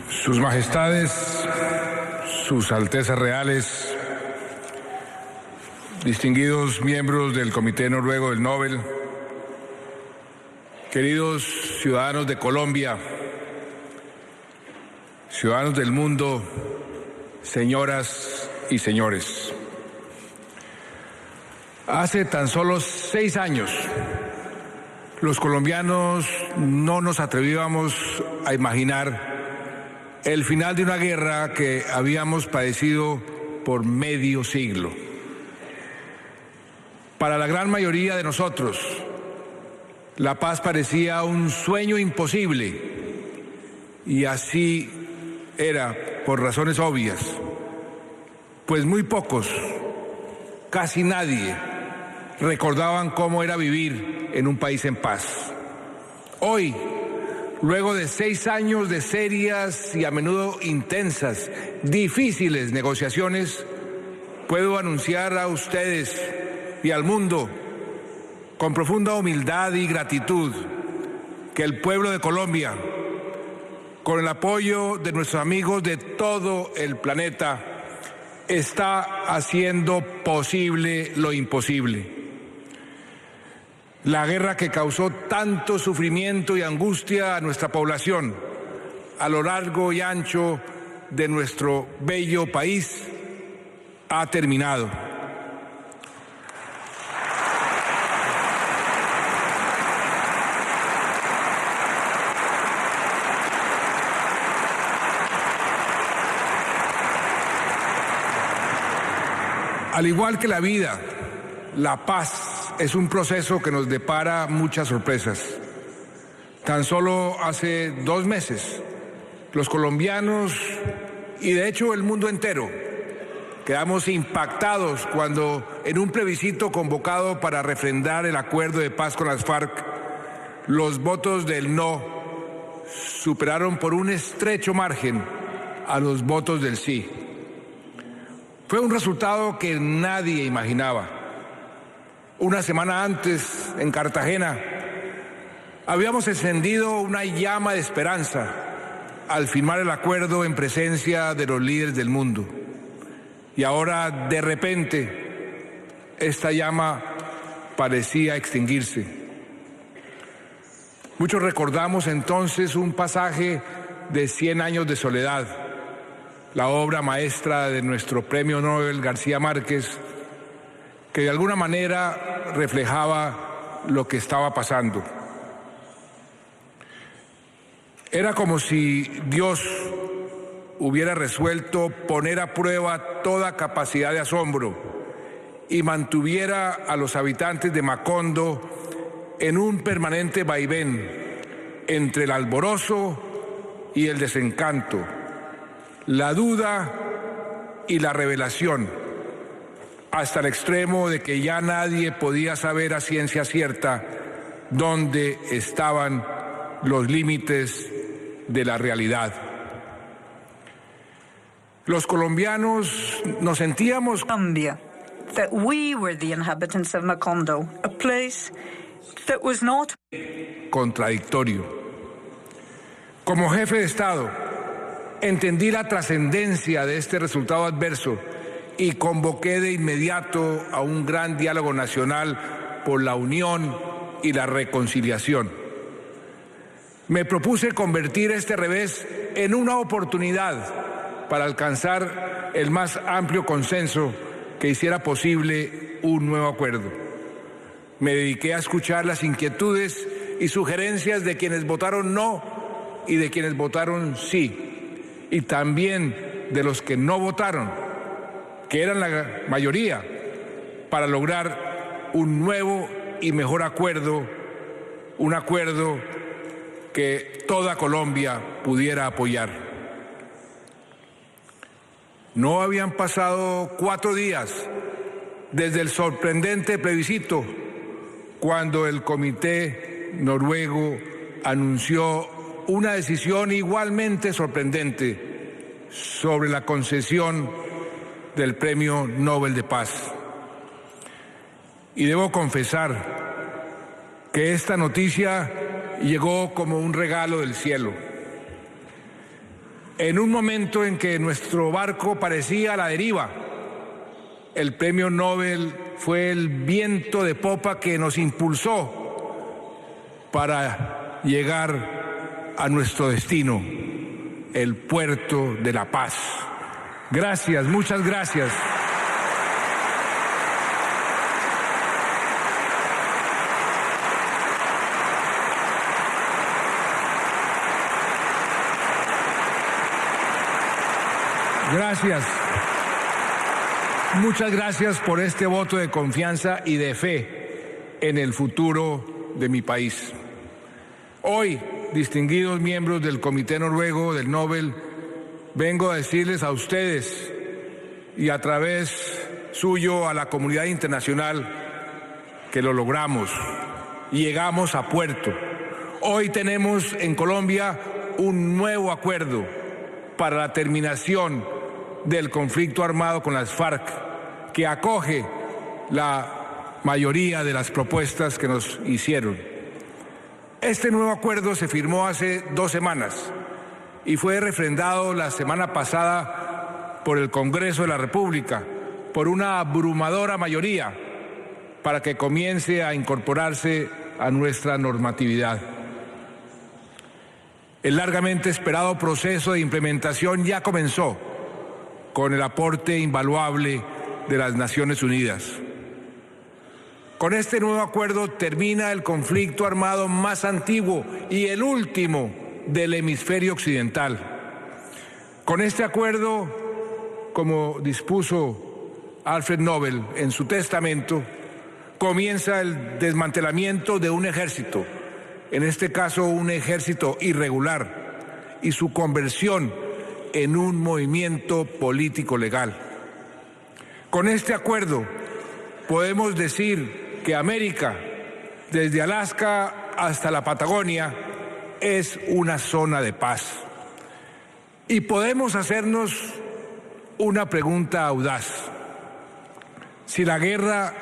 Sus Majestades, Sus Altezas Reales, distinguidos miembros del Comité Noruego del Nobel, queridos ciudadanos de Colombia, ciudadanos del mundo, señoras y señores. Hace tan solo 6 años, los colombianos no nos atrevíamos a imaginar el final de una guerra que habíamos padecido por medio siglo. Para la gran mayoría de nosotros, la paz parecía un sueño imposible, y así era por razones obvias, pues muy pocos, casi nadie, recordaban cómo era vivir en un país en paz. Hoy, luego de 6 años de serias y a menudo intensas, difíciles negociaciones, puedo anunciar a ustedes y al mundo, con profunda humildad y gratitud, que el pueblo de Colombia, con el apoyo de nuestros amigos de todo el planeta, está haciendo posible lo imposible. La guerra que causó tanto sufrimiento y angustia a nuestra población a lo largo y ancho de nuestro bello país ha terminado. Al igual que la vida, la paz es un proceso que nos depara muchas sorpresas. Tan solo hace 2 meses, los colombianos y de hecho el mundo entero quedamos impactados cuando en un plebiscito convocado para refrendar el acuerdo de paz con las FARC, los votos del no superaron por un estrecho margen a los votos del sí. Fue un resultado que nadie imaginaba. Una semana antes, en Cartagena, habíamos encendido una llama de esperanza al firmar el acuerdo en presencia de los líderes del mundo. Y ahora, de repente, esta llama parecía extinguirse. Muchos recordamos entonces un pasaje de 100 años de soledad, la obra maestra de nuestro premio Nobel García Márquez, que de alguna manera reflejaba lo que estaba pasando. Era como si Dios hubiera resuelto poner a prueba toda capacidad de asombro y mantuviera a los habitantes de Macondo en un permanente vaivén entre el alborozo y el desencanto, la duda y la revelación, hasta el extremo de que ya nadie podía saber a ciencia cierta dónde estaban los límites de la realidad. Los colombianos nos sentíamos that we were the inhabitants of Macondo, a place that was not contradictorio. Como jefe de Estado, entendí la trascendencia de este resultado adverso y convoqué de inmediato a un gran diálogo nacional por la unión y la reconciliación. Me propuse convertir este revés en una oportunidad para alcanzar el más amplio consenso que hiciera posible un nuevo acuerdo. Me dediqué a escuchar las inquietudes y sugerencias de quienes votaron no y de quienes votaron sí, y también de los que no votaron, que eran la mayoría, para lograr un nuevo y mejor acuerdo, un acuerdo que toda Colombia pudiera apoyar. No habían pasado 4 días desde el sorprendente plebiscito cuando el Comité Noruego anunció una decisión igualmente sorprendente sobre la concesión del Premio Nobel de Paz. Y debo confesar que esta noticia llegó como un regalo del cielo. En un momento en que nuestro barco parecía a la deriva, el premio Nobel fue el viento de popa que nos impulsó para llegar a nuestro destino, el puerto de la paz. Gracias, muchas gracias. Gracias. Muchas gracias por este voto de confianza y de fe en el futuro de mi país. Hoy, distinguidos miembros del Comité Noruego del Nobel, vengo a decirles a ustedes y a través suyo a la comunidad internacional que lo logramos y llegamos a puerto. Hoy tenemos en Colombia un nuevo acuerdo para la terminación del conflicto armado con las FARC, que acoge la mayoría de las propuestas que nos hicieron. Este nuevo acuerdo se firmó hace 2 semanas y fue refrendado la semana pasada por el Congreso de la República por una abrumadora mayoría para que comience a incorporarse a nuestra normatividad. El largamente esperado proceso de implementación ya comenzó con el aporte invaluable de las Naciones Unidas. Con este nuevo acuerdo termina el conflicto armado más antiguo y el último del hemisferio occidental. Con este acuerdo, como dispuso Alfred Nobel en su testamento, comienza el desmantelamiento de un ejército, en este caso un ejército irregular, y su conversión en un movimiento político legal. Con este acuerdo podemos decir que América, desde Alaska hasta la Patagonia, es una zona de paz. Y podemos hacernos una pregunta audaz. Si la guerra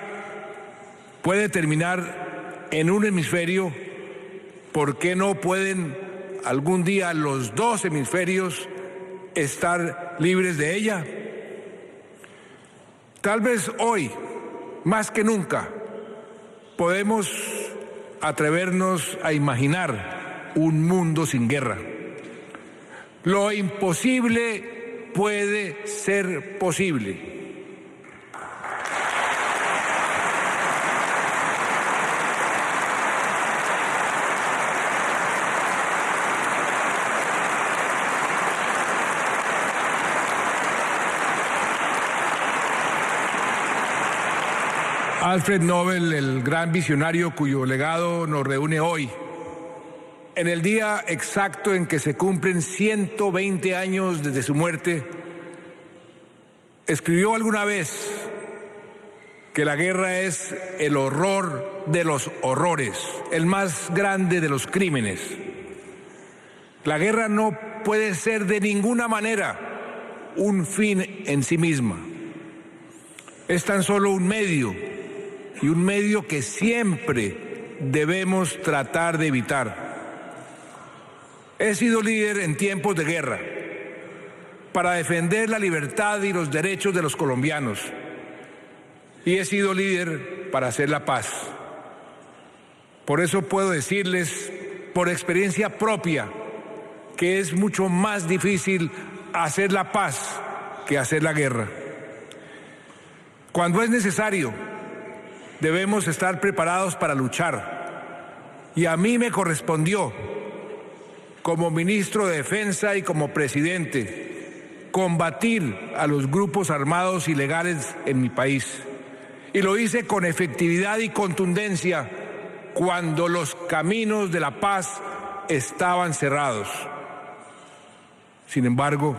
puede terminar en un hemisferio, ¿por qué no pueden algún día los 2 hemisferios estar libres de ella? Tal vez hoy, más que nunca, podemos atrevernos a imaginar un mundo sin guerra. Lo imposible puede ser posible. Alfred Nobel, el gran visionario cuyo legado nos reúne hoy, en el día exacto en que se cumplen 120 años desde su muerte, escribió alguna vez que la guerra es el horror de los horrores, el más grande de los crímenes. La guerra no puede ser de ninguna manera un fin en sí misma. Es tan solo un medio, y un medio que siempre debemos tratar de evitar. He sido líder en tiempos de guerra para defender la libertad y los derechos de los colombianos, y he sido líder para hacer la paz. Por eso puedo decirles, por experiencia propia, que es mucho más difícil hacer la paz que hacer la guerra. Cuando es necesario, debemos estar preparados para luchar. Y a mí me correspondió, como ministro de Defensa y como presidente, combatir a los grupos armados ilegales en mi país. Y lo hice con efectividad y contundencia cuando los caminos de la paz estaban cerrados. Sin embargo,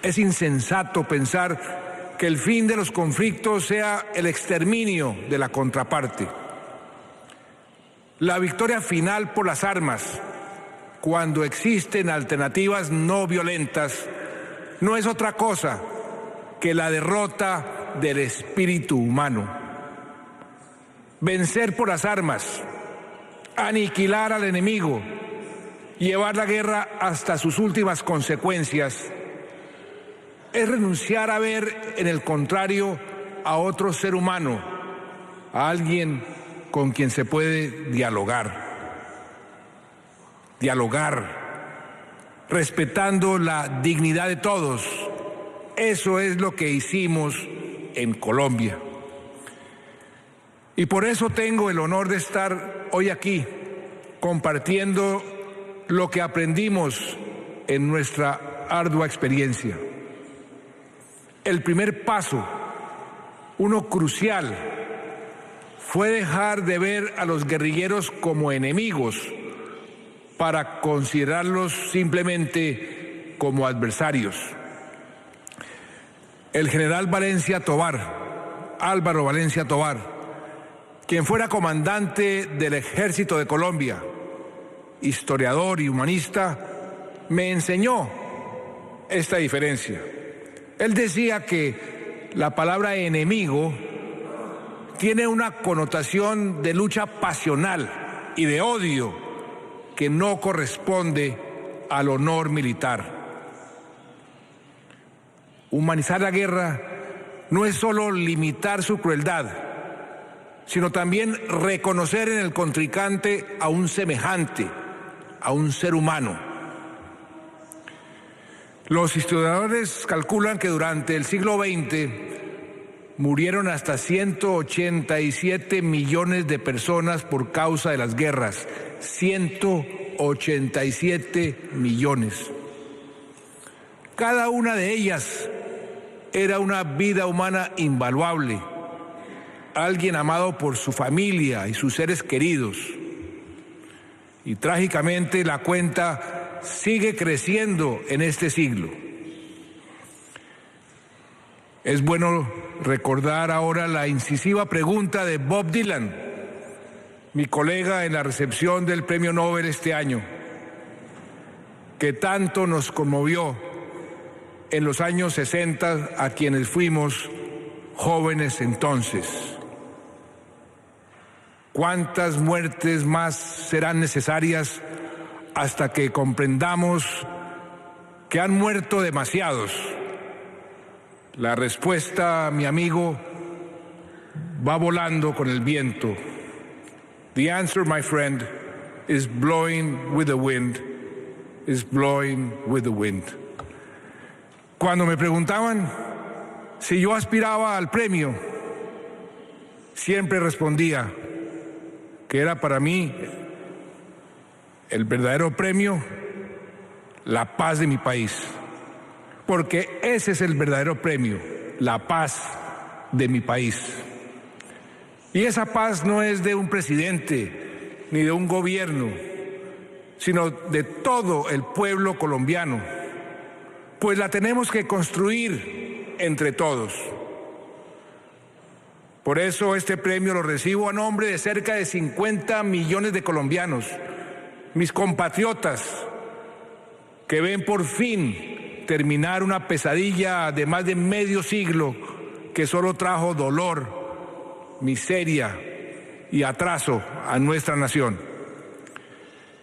es insensato pensar que el fin de los conflictos sea el exterminio de la contraparte. La victoria final por las armas, cuando existen alternativas no violentas, no es otra cosa que la derrota del espíritu humano. Vencer por las armas, aniquilar al enemigo, Llevar la guerra hasta sus últimas consecuencias es renunciar a ver en el contrario a otro ser humano, a alguien con quien se puede dialogar, respetando la dignidad de todos. Eso es lo que hicimos en Colombia. Y por eso tengo el honor de estar hoy aquí compartiendo lo que aprendimos en nuestra ardua experiencia. El primer paso, uno crucial, fue dejar de ver a los guerrilleros como enemigos para considerarlos simplemente como adversarios. El general Álvaro Valencia Tovar, quien fuera comandante del Ejército de Colombia, historiador y humanista, me enseñó esta diferencia. Él decía que la palabra enemigo tiene una connotación de lucha pasional y de odio que no corresponde al honor militar. Humanizar la guerra no es solo limitar su crueldad, sino también reconocer en el contrincante a un semejante, a un ser humano. Los historiadores calculan que durante el siglo XX murieron hasta 187 millones de personas por causa de las guerras. 187 millones. Cada una de ellas era una vida humana invaluable, alguien amado por su familia y sus seres queridos. Y trágicamente la cuenta sigue creciendo en este siglo. Es bueno recordar ahora la incisiva pregunta de Bob Dylan, mi colega en la recepción del Premio Nobel este año, que tanto nos conmovió en los años 60 a quienes fuimos jóvenes entonces. ¿Cuántas muertes más serán necesarias hasta que comprendamos que han muerto demasiados? La respuesta, mi amigo, va volando con el viento. The answer, my friend, is blowing with the wind, is blowing with the wind. Cuando me preguntaban si yo aspiraba al premio, siempre respondía que era para mí el verdadero premio, la paz de mi país. Porque ese es el verdadero premio, la paz de mi país. Y esa paz no es de un presidente ni de un gobierno, sino de todo el pueblo colombiano, pues la tenemos que construir entre todos. Por eso este premio lo recibo a nombre de cerca de 50 millones de colombianos, mis compatriotas, que ven por fin terminar una pesadilla de más de medio siglo que solo trajo dolor, miseria y atraso a nuestra nación.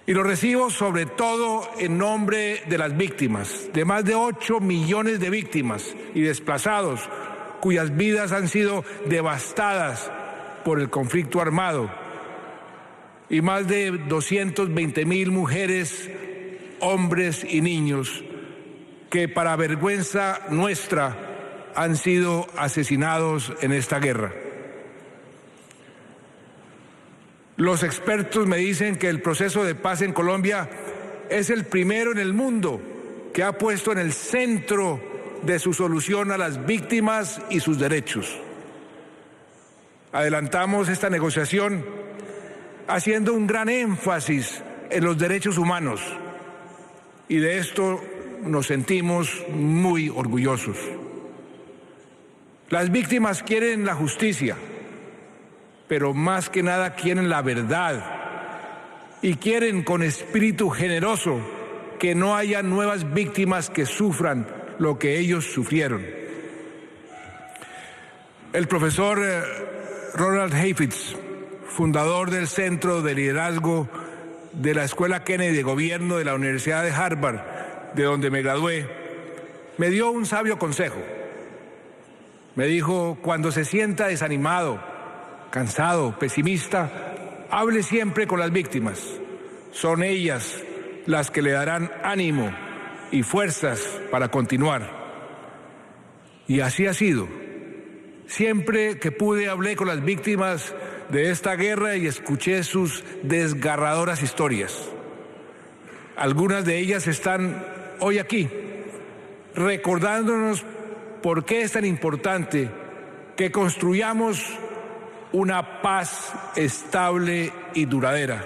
Y lo recibo sobre todo en nombre de las víctimas, de más de 8 millones de víctimas y desplazados cuyas vidas han sido devastadas por el conflicto armado, y más de 220,000 mujeres, hombres y niños que para vergüenza nuestra han sido asesinados en esta guerra. Los expertos me dicen que el proceso de paz en Colombia es el primero en el mundo que ha puesto en el centro de su solución a las víctimas y sus derechos. Adelantamos esta negociación haciendo un gran énfasis en los derechos humanos, y de esto nos sentimos muy orgullosos. Las víctimas quieren la justicia, pero más que nada quieren la verdad y quieren con espíritu generoso que no haya nuevas víctimas que sufran lo que ellos sufrieron. El profesor Ronald Heifetz, fundador del Centro de Liderazgo de la Escuela Kennedy de Gobierno de la Universidad de Harvard, de donde me gradué, me dio un sabio consejo. Me dijo: cuando se sienta desanimado, cansado, pesimista, hable siempre con las víctimas. Son ellas las que le darán ánimo y fuerzas para continuar. Y así ha sido. Siempre que pude hablé con las víctimas de esta guerra y escuché sus desgarradoras historias. Algunas de ellas están hoy aquí, recordándonos por qué es tan importante que construyamos una paz estable y duradera.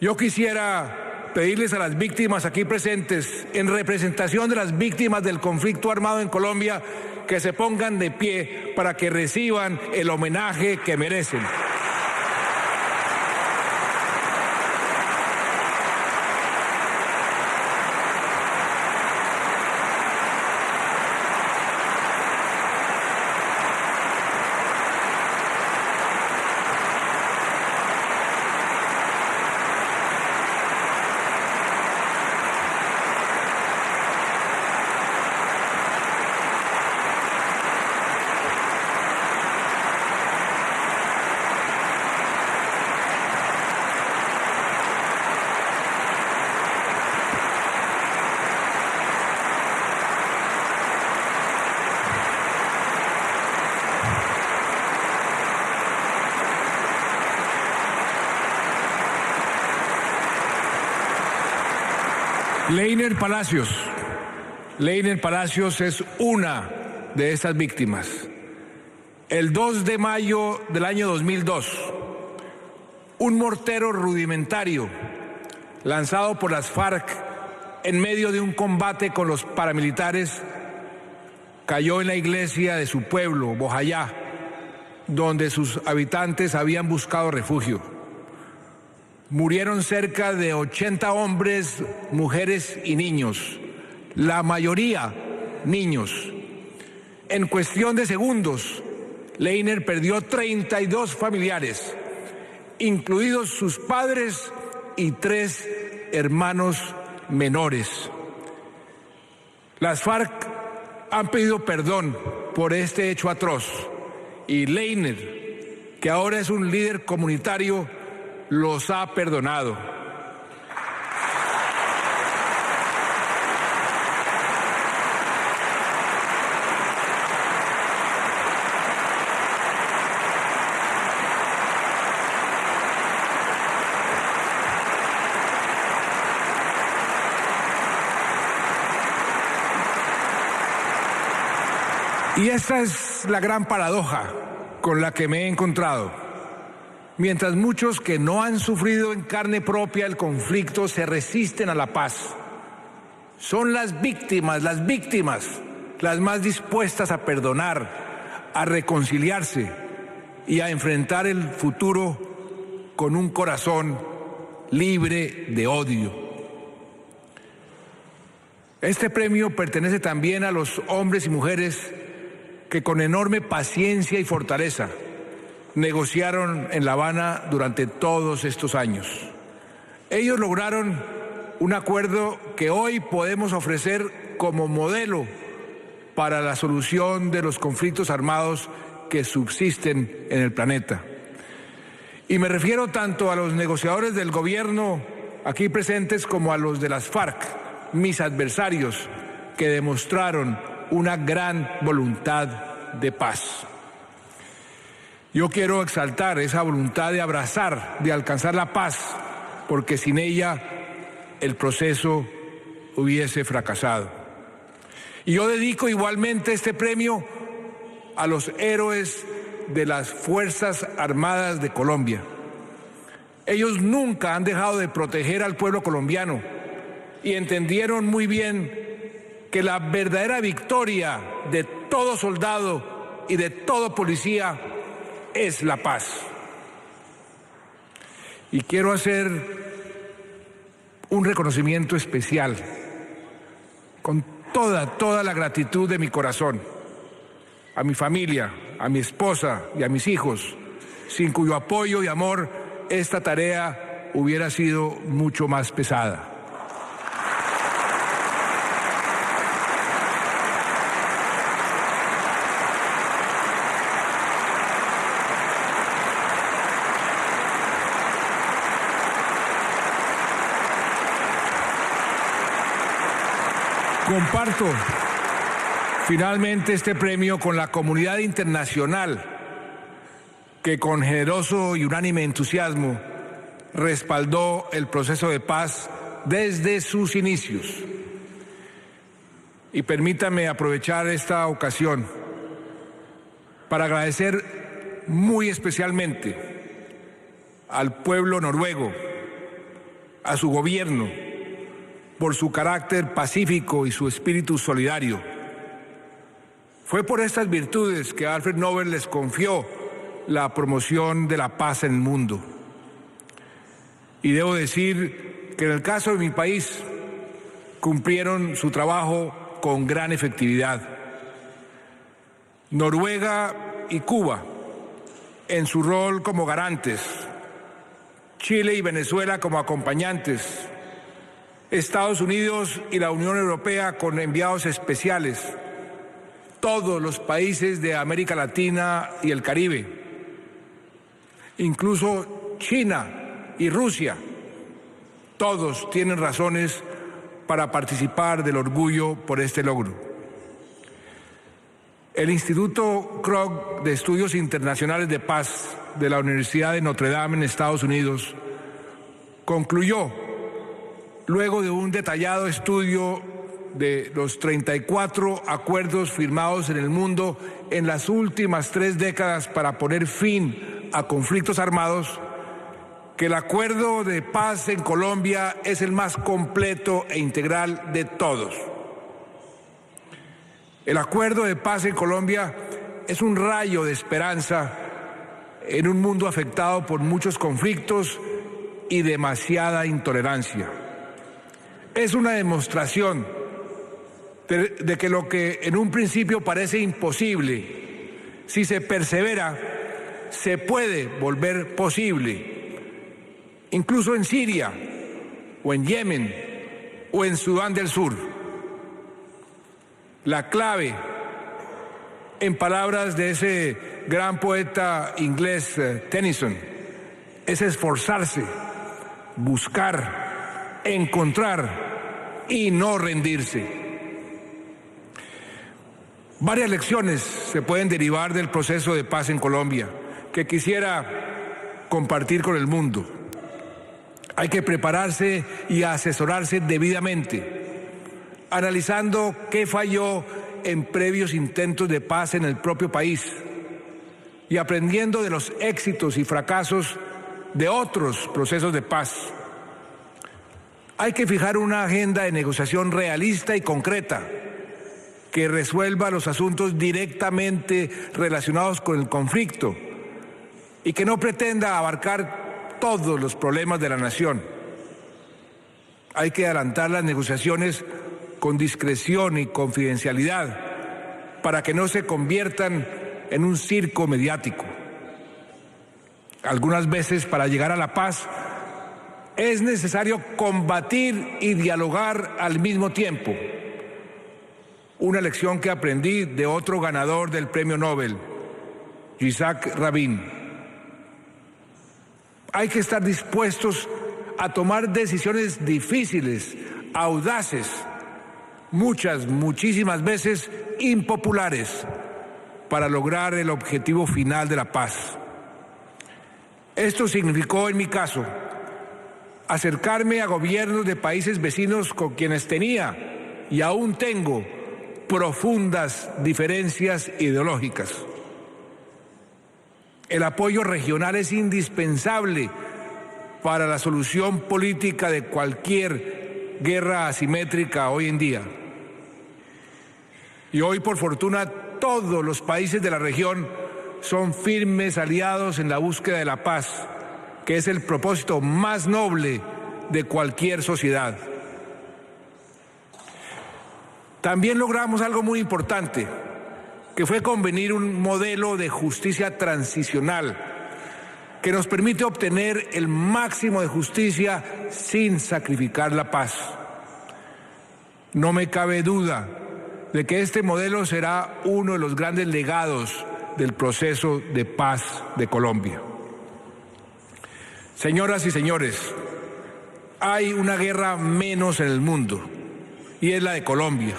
Yo quisiera pedirles a las víctimas aquí presentes, en representación de las víctimas del conflicto armado en Colombia, que se pongan de pie para que reciban el homenaje que merecen. Leiner Palacios es una de estas víctimas. El 2 de mayo del año 2002, un mortero rudimentario lanzado por las FARC en medio de un combate con los paramilitares cayó en la iglesia de su pueblo, Bojayá, donde sus habitantes habían buscado refugio. Murieron cerca de 80 hombres, mujeres y niños, la mayoría niños. En cuestión de segundos, Leiner perdió 32 familiares, incluidos sus padres y 3 hermanos menores. Las FARC han pedido perdón por este hecho atroz y Leiner, que ahora es un líder comunitario, los ha perdonado. Y esta es la gran paradoja con la que me he encontrado. Mientras muchos que no han sufrido en carne propia el conflicto se resisten a la paz, son las víctimas las más dispuestas a perdonar, a reconciliarse y a enfrentar el futuro con un corazón libre de odio. Este premio pertenece también a los hombres y mujeres que con enorme paciencia y fortaleza negociaron en La Habana durante todos estos años. Ellos lograron un acuerdo que hoy podemos ofrecer como modelo para la solución de los conflictos armados que subsisten en el planeta. Y me refiero tanto a los negociadores del gobierno aquí presentes como a los de las FARC, mis adversarios, que demostraron una gran voluntad de paz. Yo quiero exaltar esa voluntad de abrazar, de alcanzar la paz, porque sin ella el proceso hubiese fracasado. Y yo dedico igualmente este premio a los héroes de las Fuerzas Armadas de Colombia. Ellos nunca han dejado de proteger al pueblo colombiano y entendieron muy bien que la verdadera victoria de todo soldado y de todo policía es la paz. Y quiero hacer un reconocimiento especial, con toda la gratitud de mi corazón, a mi familia, a mi esposa y a mis hijos, sin cuyo apoyo y amor esta tarea hubiera sido mucho más pesada. Comparto finalmente este premio con la comunidad internacional que con generoso y unánime entusiasmo respaldó el proceso de paz desde sus inicios. Y permítame aprovechar esta ocasión para agradecer muy especialmente al pueblo noruego, a su gobierno, por su carácter pacífico y su espíritu solidario. Fue por estas virtudes que Alfred Nobel les confió la promoción de la paz en el mundo. Y debo decir que en el caso de mi país cumplieron su trabajo con gran efectividad. Noruega y Cuba en su rol como garantes, Chile y Venezuela como acompañantes, Estados Unidos y la Unión Europea con enviados especiales, todos los países de América Latina y el Caribe, incluso China y Rusia, todos tienen razones para participar del orgullo por este logro. El Instituto Kroc de Estudios Internacionales de Paz de la Universidad de Notre Dame en Estados Unidos concluyó, luego de un detallado estudio de los 34 acuerdos firmados en el mundo en las últimas 3 décadas para poner fin a conflictos armados, que el acuerdo de paz en Colombia es el más completo e integral de todos. El acuerdo de paz en Colombia es un rayo de esperanza en un mundo afectado por muchos conflictos y demasiada intolerancia. Es una demostración de que lo que en un principio parece imposible, si se persevera, se puede volver posible, incluso en Siria, o en Yemen, o en Sudán del Sur. La clave, en palabras de ese gran poeta inglés Tennyson, es esforzarse, buscar, encontrar y no rendirse. Varias lecciones se pueden derivar del proceso de paz en Colombia que quisiera compartir con el mundo. Hay que prepararse y asesorarse debidamente, analizando qué falló en previos intentos de paz en el propio país y aprendiendo de los éxitos y fracasos de otros procesos de paz. Hay que fijar una agenda de negociación realista y concreta que resuelva los asuntos directamente relacionados con el conflicto y que no pretenda abarcar todos los problemas de la nación. Hay que adelantar las negociaciones con discreción y confidencialidad para que no se conviertan en un circo mediático. Algunas veces, para llegar a la paz, es necesario combatir y dialogar al mismo tiempo. Una lección que aprendí de otro ganador del Premio Nobel, Yitzhak Rabin. Hay que estar dispuestos a tomar decisiones difíciles, audaces, muchísimas veces impopulares, para lograr el objetivo final de la paz. Esto significó, en mi caso, acercarme a gobiernos de países vecinos con quienes tenía y aún tengo profundas diferencias ideológicas. El apoyo regional es indispensable para la solución política de cualquier guerra asimétrica hoy en día. Y hoy, por fortuna, todos los países de la región son firmes aliados en la búsqueda de la paz, que es el propósito más noble de cualquier sociedad. También logramos algo muy importante, que fue convenir un modelo de justicia transicional que nos permite obtener el máximo de justicia sin sacrificar la paz. No me cabe duda de que este modelo será uno de los grandes legados del proceso de paz de Colombia. Señoras y señores, hay una guerra menos en el mundo, y es la de Colombia.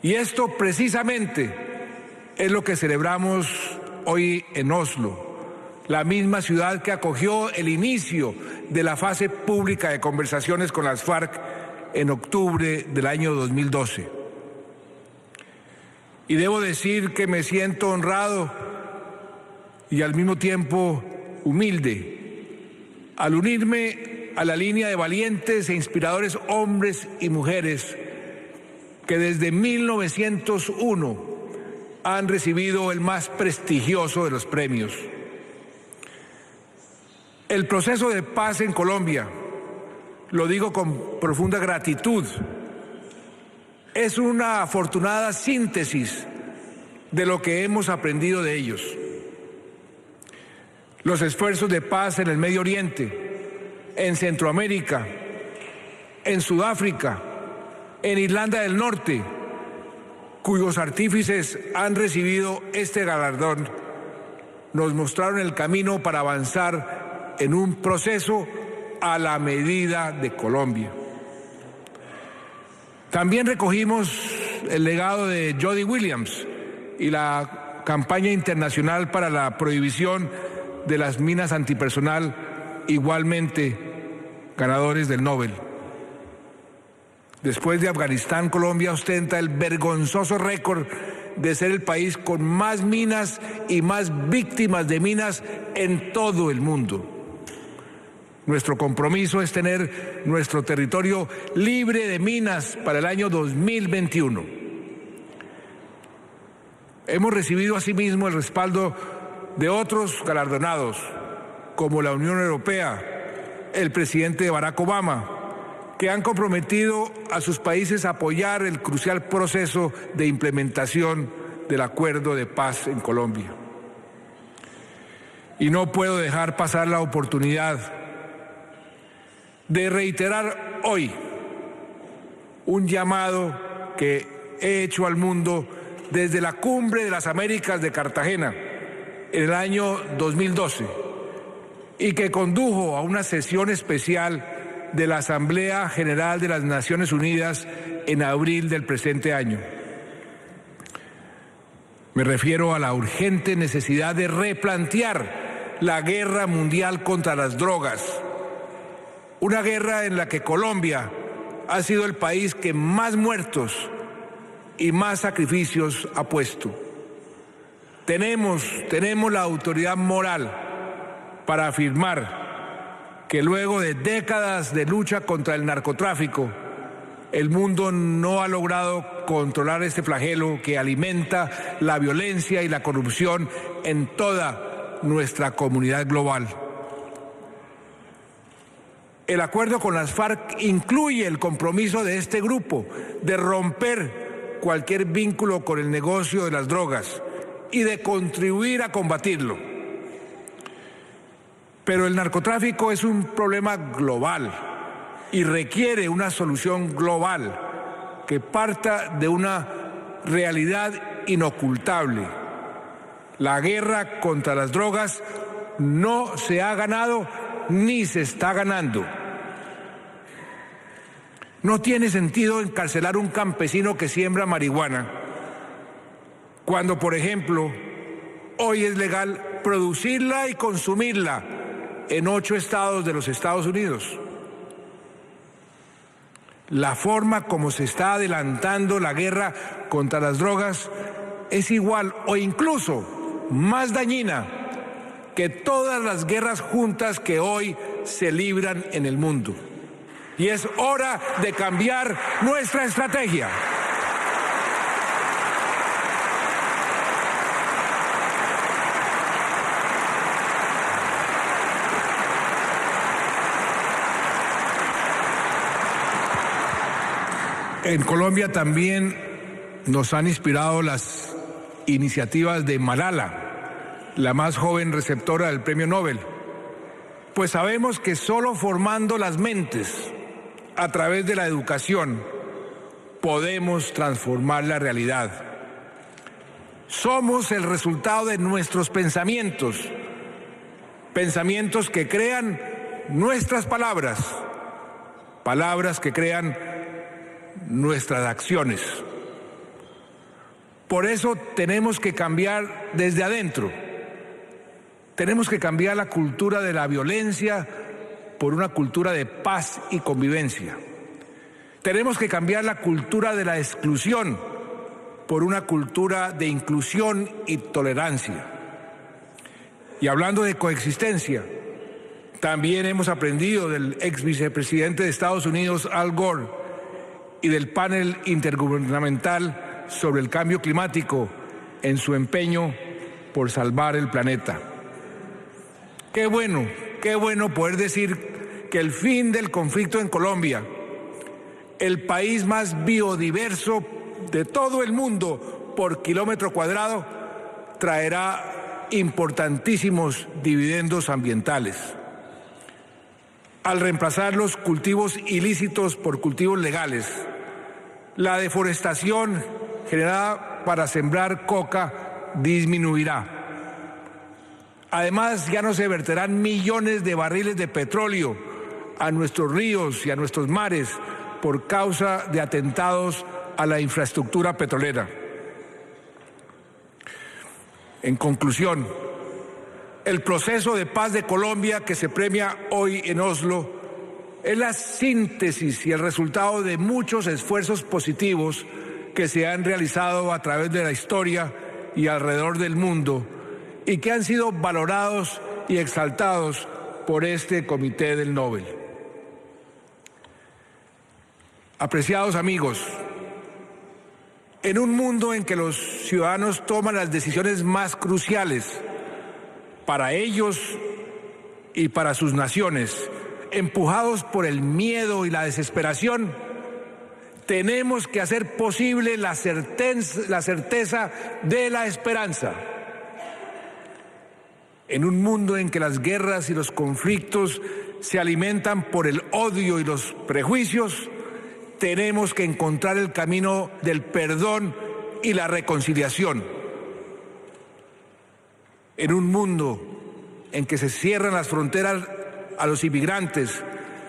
Y esto precisamente es lo que celebramos hoy en Oslo, la misma ciudad que acogió el inicio de la fase pública de conversaciones con las FARC en octubre del año 2012. Y debo decir que me siento honrado y al mismo tiempo humilde al unirme a la línea de valientes e inspiradores hombres y mujeres que desde 1901 han recibido el más prestigioso de los premios. El proceso de paz en Colombia, lo digo con profunda gratitud, es una afortunada síntesis de lo que hemos aprendido de ellos. Los esfuerzos de paz en el Medio Oriente, en Centroamérica, en Sudáfrica, en Irlanda del Norte, cuyos artífices han recibido este galardón, nos mostraron el camino para avanzar en un proceso a la medida de Colombia. También recogimos el legado de Jody Williams y la campaña internacional para la prohibición de las minas antipersonal, igualmente ganadores del Nobel. Después de Afganistán, Colombia ostenta el vergonzoso récord de ser el país con más minas y más víctimas de minas en todo el mundo. Nuestro compromiso es tener nuestro territorio libre de minas para el año 2021. Hemos recibido asimismo el respaldo de otros galardonados, como la Unión Europea, el presidente Barack Obama, que han comprometido a sus países a apoyar el crucial proceso de implementación del acuerdo de paz en Colombia. Y no puedo dejar pasar la oportunidad de reiterar hoy un llamado que he hecho al mundo desde la Cumbre de las Américas de Cartagena en el año 2012 y que condujo a una sesión especial de la Asamblea General de las Naciones Unidas en abril del presente año. Me refiero a la urgente necesidad de replantear la guerra mundial contra las drogas, una guerra en la que Colombia ha sido el país que más muertos y más sacrificios ha puesto. Tenemos la autoridad moral para afirmar que luego de décadas de lucha contra el narcotráfico, el mundo no ha logrado controlar este flagelo que alimenta la violencia y la corrupción en toda nuestra comunidad global. El acuerdo con las FARC incluye el compromiso de este grupo de romper cualquier vínculo con el negocio de las drogas y de contribuir a combatirlo. Pero el narcotráfico es un problema global y requiere una solución global que parta de una realidad inocultable. La guerra contra las drogas no se ha ganado ni se está ganando. No tiene sentido encarcelar a un campesino que siembra marihuana, cuando, por ejemplo, hoy es legal producirla y consumirla en 8 estados de los Estados Unidos. La forma como se está adelantando la guerra contra las drogas es igual o incluso más dañina que todas las guerras juntas que hoy se libran en el mundo. Y es hora de cambiar nuestra estrategia. En Colombia también nos han inspirado las iniciativas de Malala, la más joven receptora del Premio Nobel, pues sabemos que solo formando las mentes a través de la educación podemos transformar la realidad. Somos el resultado de nuestros pensamientos, pensamientos que crean nuestras palabras, palabras que crean nuestras acciones. Por eso tenemos que cambiar desde adentro. Tenemos que cambiar la cultura de la violencia por una cultura de paz y convivencia. Tenemos que cambiar la cultura de la exclusión por una cultura de inclusión y tolerancia. Y hablando de coexistencia, también hemos aprendido del ex vicepresidente de Estados Unidos, Al Gore, y del panel intergubernamental sobre el cambio climático en su empeño por salvar el planeta. Qué bueno poder decir que el fin del conflicto en Colombia, el país más biodiverso de todo el mundo por kilómetro cuadrado, traerá importantísimos dividendos ambientales. Al reemplazar los cultivos ilícitos por cultivos legales, la deforestación generada para sembrar coca disminuirá. Además, ya no se verterán millones de barriles de petróleo a nuestros ríos y a nuestros mares por causa de atentados a la infraestructura petrolera. En conclusión, el proceso de paz de Colombia que se premia hoy en Oslo es la síntesis y el resultado de muchos esfuerzos positivos que se han realizado a través de la historia y alrededor del mundo y que han sido valorados y exaltados por este Comité del Nobel. Apreciados amigos, en un mundo en que los ciudadanos toman las decisiones más cruciales para ellos y para sus naciones, empujados por el miedo y la desesperación, tenemos que hacer posible la certeza de la esperanza. En un mundo en que las guerras y los conflictos se alimentan por el odio y los prejuicios, tenemos que encontrar el camino del perdón y la reconciliación. En un mundo en que se cierran las fronteras a los inmigrantes,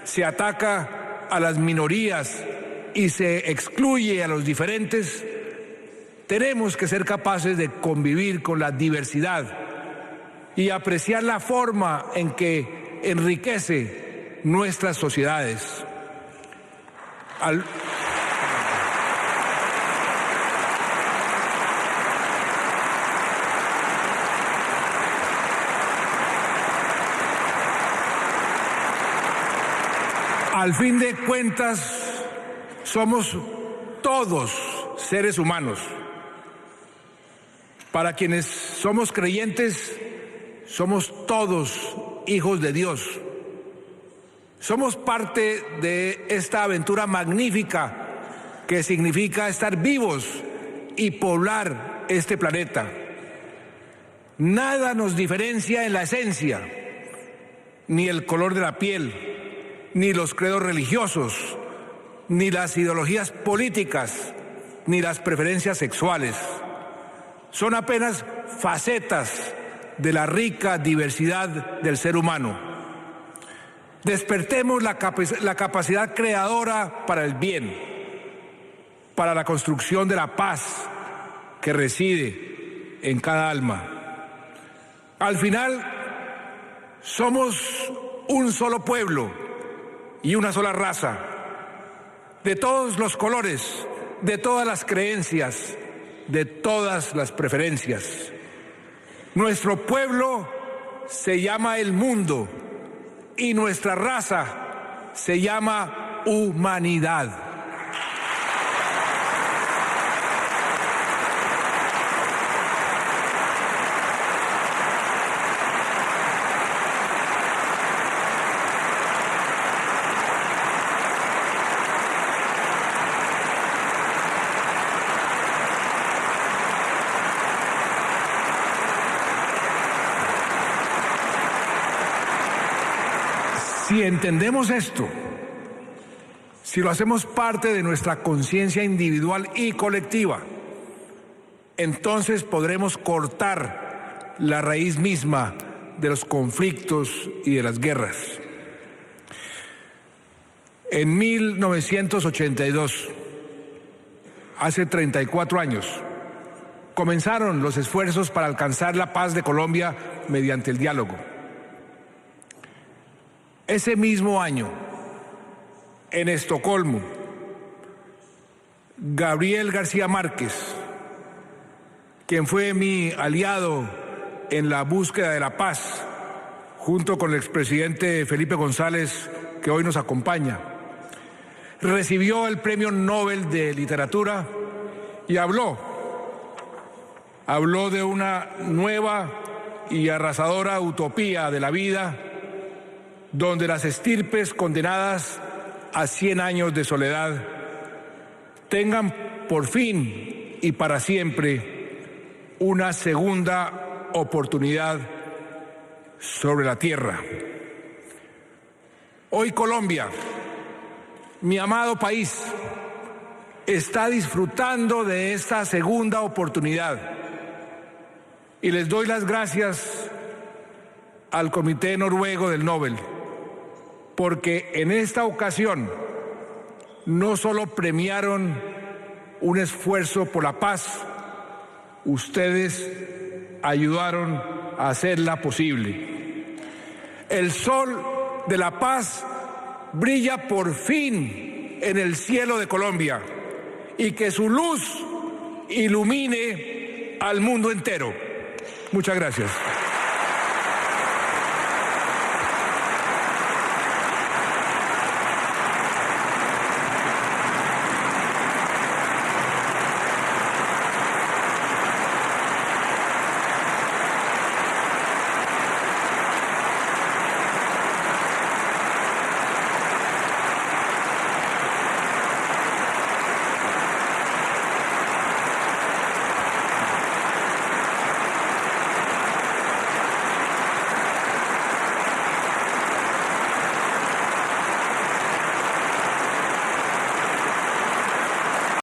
se ataca a las minorías y se excluye a los diferentes, tenemos que ser capaces de convivir con la diversidad y apreciar la forma en que enriquece nuestras sociedades. Al fin de cuentas, somos todos seres humanos. Para quienes somos creyentes, somos todos hijos de Dios. Somos parte de esta aventura magnífica que significa estar vivos y poblar este planeta. Nada nos diferencia en la esencia, ni el color de la piel, ni los credos religiosos, ni las ideologías políticas, ni las preferencias sexuales. Son apenas facetas de la rica diversidad del ser humano. Despertemos la capacidad creadora para el bien, para la construcción de la paz que reside en cada alma. Al final, somos un solo pueblo y una sola raza, de todos los colores, de todas las creencias, de todas las preferencias. Nuestro pueblo se llama el mundo y nuestra raza se llama humanidad. Si entendemos esto, si lo hacemos parte de nuestra conciencia individual y colectiva, entonces podremos cortar la raíz misma de los conflictos y de las guerras. En 1982, hace 34 años, comenzaron los esfuerzos para alcanzar la paz de Colombia mediante el diálogo. Ese mismo año, en Estocolmo, Gabriel García Márquez, quien fue mi aliado en la búsqueda de la paz, junto con el expresidente Felipe González, que hoy nos acompaña, recibió el Premio Nobel de Literatura y habló de una nueva y arrasadora utopía de la vida, donde las estirpes condenadas a 100 años de soledad tengan por fin y para siempre una segunda oportunidad sobre la tierra. Hoy Colombia, mi amado país, está disfrutando de esta segunda oportunidad y les doy las gracias al Comité Noruego del Nobel, porque en esta ocasión no solo premiaron un esfuerzo por la paz, ustedes ayudaron a hacerla posible. El sol de la paz brilla por fin en el cielo de Colombia y que su luz ilumine al mundo entero. Muchas gracias.